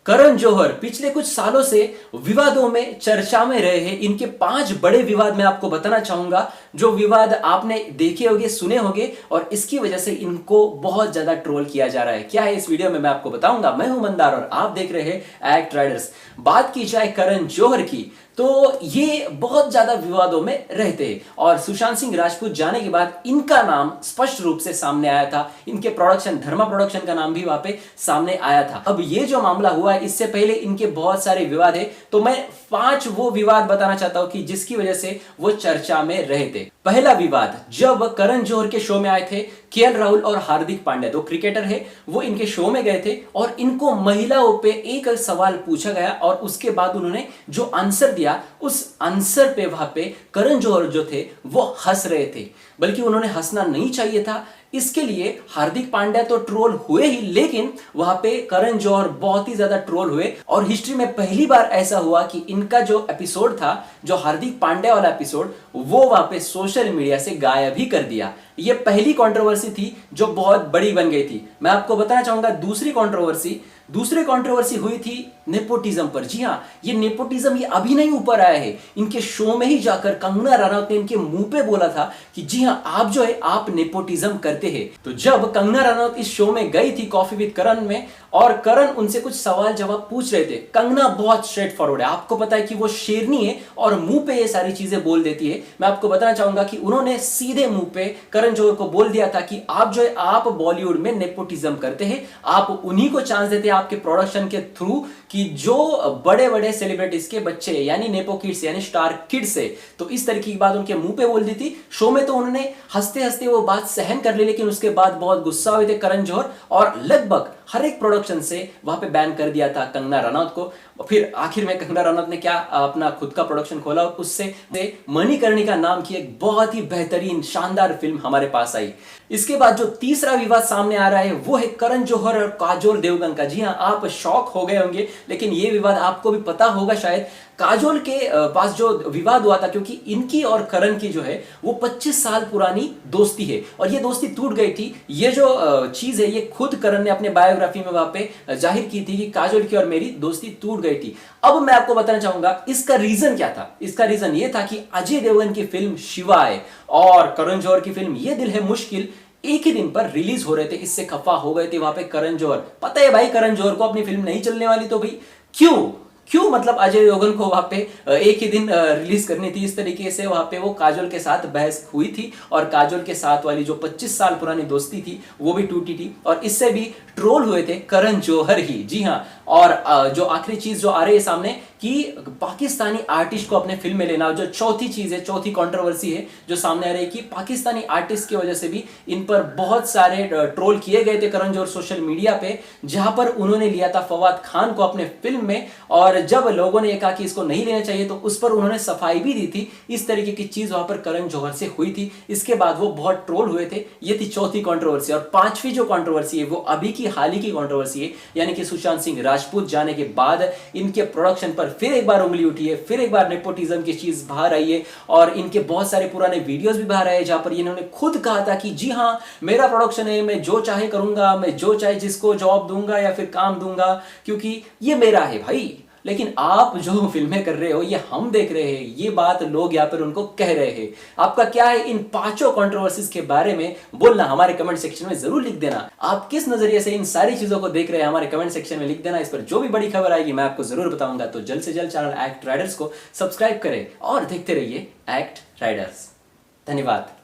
करण जौहर पिछले कुछ सालों से विवादों में चर्चा में रहे हैं। इनके 5 बड़े विवाद मैं आपको बताना चाहूंगा, जो विवाद आपने देखे होंगे, सुने होंगे, और इसकी वजह से इनको बहुत ज्यादा ट्रोल किया जा रहा है। क्या है इस वीडियो में मैं आपको बताऊंगा। मैं हूं मंदार और आप देख रहे हैं एक्ट राइडर्स। बात की जाए करण जौहर की, तो ये बहुत ज्यादा विवादों में रहते हैं और सुशांत सिंह राजपूत जाने के बाद इनका नाम स्पष्ट रूप से सामने आया था। इनके प्रोडक्शन, धर्मा प्रोडक्शन का नाम भी वहां पे सामने आया था। अब ये जो मामला हुआ है, इससे पहले इनके बहुत सारे विवाद है, तो मैं 5 वो विवाद बताना चाहता हूं कि जिसकी वजह से वो चर्चा में रहे थे। पहला विवाद, जब करण जौहर के शो में आए थे केएल राहुल और हार्दिक पांड्या, दो क्रिकेटर है, वो इनके शो में गए थे और इनको महिलाओं पे एक सवाल पूछा गया और उसके बाद उन्होंने जो आंसर दिया, उस आंसर पे वहां पे करण जौहर जो थे वो हंस रहे थे, बल्कि उन्होंने हंसना नहीं चाहिए था। इसके लिए हार्दिक पांड्या तो ट्रोल हुए ही, लेकिन वहां पे करण जौहर बहुत ही ज्यादा ट्रोल हुए और हिस्ट्री में पहली बार ऐसा हुआ कि इनका जो एपिसोड था, जो हार्दिक पांड्या वाला एपिसोड, वो वहां पे सोशल मीडिया से गायब ही कर दिया। ये पहली कंट्रोवर्सी थी जो बहुत बड़ी बन गई थी। मैं आपको बताना चाहूंगा दूसरी कंट्रोवर्सी हुई थी नेपोटिज्म पर। जी हां, ये नेपोटिज्म ये अभी नहीं ऊपर आया है। इनके शो में ही जाकर कंगना रनौत ने इनके मुंह पे बोला था कि जी हां, आप जो है आप नेपोटिज्म करते हैं। तो जब कंगना रनौत इस शो में गई थी कॉफी विद करण में और करण उनसे कुछ सवाल जवाब पूछ रहे थे, कंगना बहुत स्ट्रेट फॉरवर्ड है, आपको पता है कि वो शेरनी है और मुंह पे ये सारी चीजें बोल देती है। मैं आपको बताना चाहूंगा कि उन्होंने सीधे मुंह पे करण जौहर को बोल दिया था कि आप जो है आप बॉलीवुड में नेपोटिज्म करते हैं, आप उन्हीं को चांस देते हैं आपके प्रोडक्शन के थ्रू कि जो बड़े बड़े सेलिब्रिटीज के बच्चे यानी नेपो किड्स यानी स्टार किड्स है। तो इस तरीके की बात उनके मुंह पे बोल दी थी। शो में तो उन्होंने हंसते हंसते वो बात सहन कर ली, लेकिन उसके बाद बहुत गुस्सा हुए थे करण जौहर और लगभग हर एक प्रोडक्शन से वहां पे बैन कर दिया था कंगना रनौत को। फिर आखिर में कंगना रनौत ने क्या अपना खुद का प्रोडक्शन खोला और उससे मणिकर्णिका नाम की एक बहुत ही बेहतरीन शानदार फिल्म हमारे पास आई। इसके बाद जो तीसरा विवाद सामने आ रहा है वो है करण जौहर और काजोल देवगन का। जी हां, आप शॉक हो गए होंगे, लेकिन ये विवाद आपको भी पता होगा शायद। काजोल के पास जो विवाद हुआ था, क्योंकि इनकी और करण की जो है वो 25 साल पुरानी दोस्ती है और ये दोस्ती टूट गई थी। ये जो चीज है ये खुद करण ने अपने बायोग्राफी में वहां पे जाहिर की थी कि काजोल की और मेरी दोस्ती टूट गई थी। अब मैं आपको बताना चाहूंगा इसका रीजन क्या था। इसका रीजन ये था कि अजय देवगन की फिल्म शिवा है और करण जौहर की फिल्म ये दिल है मुश्किल एक ही दिन पर रिलीज हो रहे थे। इससे खफा हो गए थे वहां पे करण जौहर। पता है भाई, करण जौहर को अपनी फिल्म नहीं चलने वाली, तो भाई क्यों मतलब अजय देवगन को वहां पे एक ही दिन रिलीज करनी थी। इस तरीके से वहां पे वो काजोल के साथ बहस हुई थी और काजोल के साथ वाली जो 25 साल पुरानी दोस्ती थी वो भी टूटी थी और इससे भी ट्रोल हुए थे करण जौहर ही। जी हां, और जो आखिरी चीज जो आ रही है सामने कि पाकिस्तानी आर्टिस्ट को अपने फिल्म में लेना, जो चौथी चीज है, चौथी कंट्रोवर्सी है जो सामने आ रही है कि पाकिस्तानी आर्टिस्ट की वजह से भी इन पर बहुत सारे ट्रोल किए गए थे करण जौहर सोशल मीडिया पे, जहां पर उन्होंने लिया था फवाद खान को अपने फिल्म में और जब लोगों ने ये कहा कि इसको नहीं लेना चाहिए तो उस पर उन्होंने सफाई भी दी थी। इस तरीके की चीज वहां पर करण जौहर से हुई थी। इसके बाद वो बहुत ट्रोल हुए थे। ये थी चौथी कंट्रोवर्सी। और पांचवी जो कंट्रोवर्सी है वो अभी की हाल ही की कंट्रोवर्सी है, यानी कि सुशांत सिंह राजपूत जाने के बाद इनके प्रोडक्शन पर फिर एक बार उंगली उठी है, फिर एक बार नेपोटिज्म की चीज बाहर आई है और इनके बहुत सारे पुराने वीडियोस भी बाहर आए जहां पर इन्होंने खुद कहा था कि जी हां, मेरा प्रोडक्शन है, मैं जो चाहे करूंगा, मैं जो चाहे जिसको जॉब दूंगा या फिर काम दूंगा, क्योंकि ये मेरा है भाई। लेकिन आप जो फिल्में कर रहे हो ये हम देख रहे हैं, ये बात लोग यहाँ पर उनको कह रहे हैं। आपका क्या है इन 5 कंट्रोवर्सीज के बारे में बोलना, हमारे कमेंट सेक्शन में जरूर लिख देना। आप किस नजरिए से इन सारी चीजों को देख रहे हैं हमारे कमेंट सेक्शन में लिख देना। इस पर जो भी बड़ी खबर आएगी मैं आपको जरूर बताऊंगा। तो जल्द से जल्द चैनल एक्ट राइडर्स को सब्सक्राइब करें और देखते रहिए एक्ट राइडर्स। धन्यवाद।